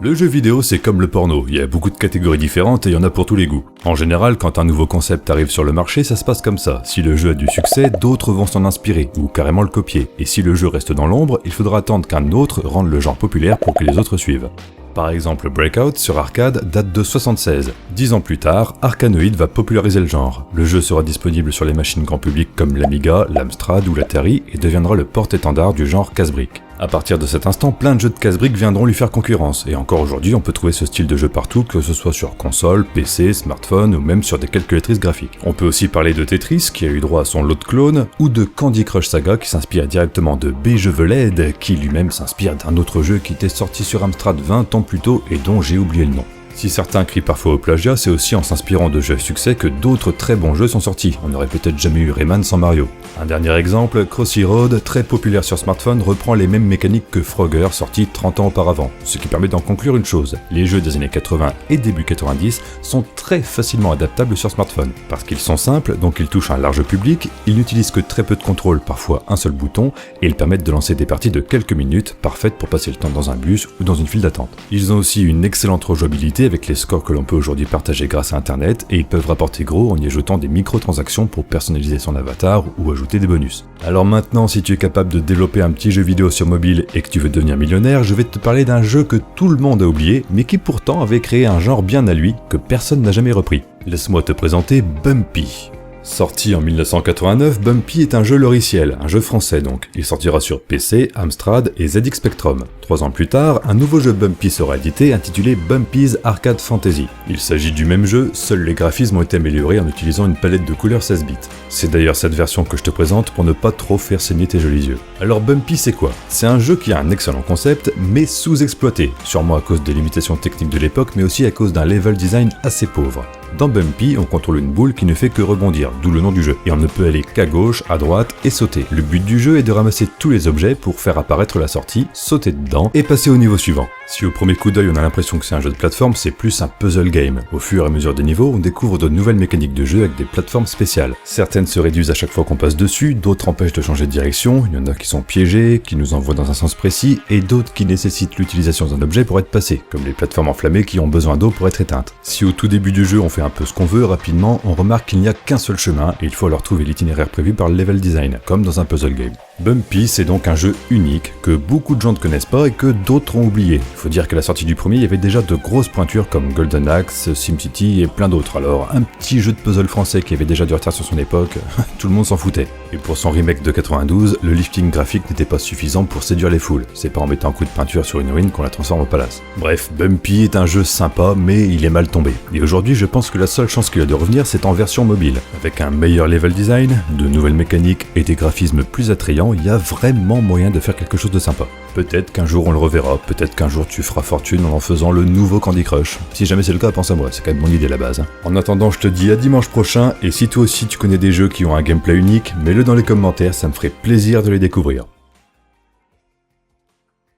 Le jeu vidéo, c'est comme le porno, il y a beaucoup de catégories différentes et il y en a pour tous les goûts. En général, quand un nouveau concept arrive sur le marché, ça se passe comme ça. Si le jeu a du succès, d'autres vont s'en inspirer, ou carrément le copier. Et si le jeu reste dans l'ombre, il faudra attendre qu'un autre rende le genre populaire pour que les autres suivent. Par exemple, Breakout sur arcade date de 76. 10 ans plus tard, Arkanoid va populariser le genre. Le jeu sera disponible sur les machines grand public comme l'Amiga, l'Amstrad ou l'Atari et deviendra le porte-étendard du genre casse-brique. À partir de cet instant, plein de jeux de casse-briques viendront lui faire concurrence, et encore aujourd'hui on peut trouver ce style de jeu partout, que ce soit sur console, PC, smartphone ou même sur des calculatrices graphiques. On peut aussi parler de Tetris, qui a eu droit à son lot de clones, ou de Candy Crush Saga qui s'inspire directement de Bejeveled, qui lui-même s'inspire d'un autre jeu qui était sorti sur Amstrad 20 ans plus tôt et dont j'ai oublié le nom. Si certains crient parfois au plagiat, c'est aussi en s'inspirant de jeux à succès que d'autres très bons jeux sont sortis. On n'aurait peut-être jamais eu Rayman sans Mario. Un dernier exemple, Crossy Road, très populaire sur smartphone, reprend les mêmes mécaniques que Frogger, sorti 30 ans auparavant. Ce qui permet d'en conclure une chose, les jeux des années 80 et début 90 sont très facilement adaptables sur smartphone. Parce qu'ils sont simples, donc ils touchent un large public, ils n'utilisent que très peu de contrôle, parfois un seul bouton, et ils permettent de lancer des parties de quelques minutes, parfaites pour passer le temps dans un bus ou dans une file d'attente. Ils ont aussi une excellente rejouabilité avec les scores que l'on peut aujourd'hui partager grâce à internet, et ils peuvent rapporter gros en y ajoutant des microtransactions pour personnaliser son avatar ou ajouter des bonus. Alors maintenant, si tu es capable de développer un petit jeu vidéo sur mobile et que tu veux devenir millionnaire, je vais te parler d'un jeu que tout le monde a oublié, mais qui pourtant avait créé un genre bien à lui, que personne n'a jamais repris. Laisse-moi te présenter Bumpy. Sorti en 1989, Bumpy est un jeu logiciel, un jeu français donc. Il sortira sur PC, Amstrad et ZX Spectrum. 3 ans plus tard, un nouveau jeu Bumpy sera édité intitulé Bumpy's Arcade Fantasy. Il s'agit du même jeu, seuls les graphismes ont été améliorés en utilisant une palette de couleurs 16 bits. C'est d'ailleurs cette version que je te présente pour ne pas trop faire saigner tes jolis yeux. Alors Bumpy c'est quoi? C'est un jeu qui a un excellent concept, mais sous-exploité, sûrement à cause des limitations techniques de l'époque, mais aussi à cause d'un level design assez pauvre. Dans Bumpy, on contrôle une boule qui ne fait que rebondir, d'où le nom du jeu, et on ne peut aller qu'à gauche, à droite et sauter. Le but du jeu est de ramasser tous les objets pour faire apparaître la sortie, sauter dedans et passer au niveau suivant. Si au premier coup d'œil on a l'impression que c'est un jeu de plateforme, c'est plus un puzzle game. Au fur et à mesure des niveaux, on découvre de nouvelles mécaniques de jeu avec des plateformes spéciales. Certaines se réduisent à chaque fois qu'on passe dessus, d'autres empêchent de changer de direction, il y en a qui sont piégées, qui nous envoient dans un sens précis, et d'autres qui nécessitent l'utilisation d'un objet pour être passé, comme les plateformes enflammées qui ont besoin d'eau pour être éteintes. Si au tout début du jeu on fait un peu ce qu'on veut, rapidement on remarque qu'il n'y a qu'un seul chemin et il faut alors trouver l'itinéraire prévu par le level design, comme dans un puzzle game. Bumpy, c'est donc un jeu unique, que beaucoup de gens ne connaissent pas et que d'autres ont oublié. Il faut dire qu'à la sortie du premier, il y avait déjà de grosses pointures comme Golden Axe, SimCity et plein d'autres. Alors, un petit jeu de puzzle français qui avait déjà du retard sur son époque, tout le monde s'en foutait. Et pour son remake de 92, le lifting graphique n'était pas suffisant pour séduire les foules. C'est pas en mettant un coup de peinture sur une ruine qu'on la transforme au palace. Bref, Bumpy est un jeu sympa, mais il est mal tombé. Et aujourd'hui, je pense que la seule chance qu'il a de revenir, c'est en version mobile. Avec un meilleur level design, de nouvelles mécaniques et des graphismes plus attrayants, il y a vraiment moyen de faire quelque chose de sympa. Peut-être qu'un jour on le reverra, peut-être qu'un jour tu feras fortune en faisant le nouveau Candy Crush. Si jamais c'est le cas, pense à moi, c'est quand même mon idée à la base. En attendant, je te dis à dimanche prochain, et si toi aussi tu connais des jeux qui ont un gameplay unique, mets-le dans les commentaires, ça me ferait plaisir de les découvrir.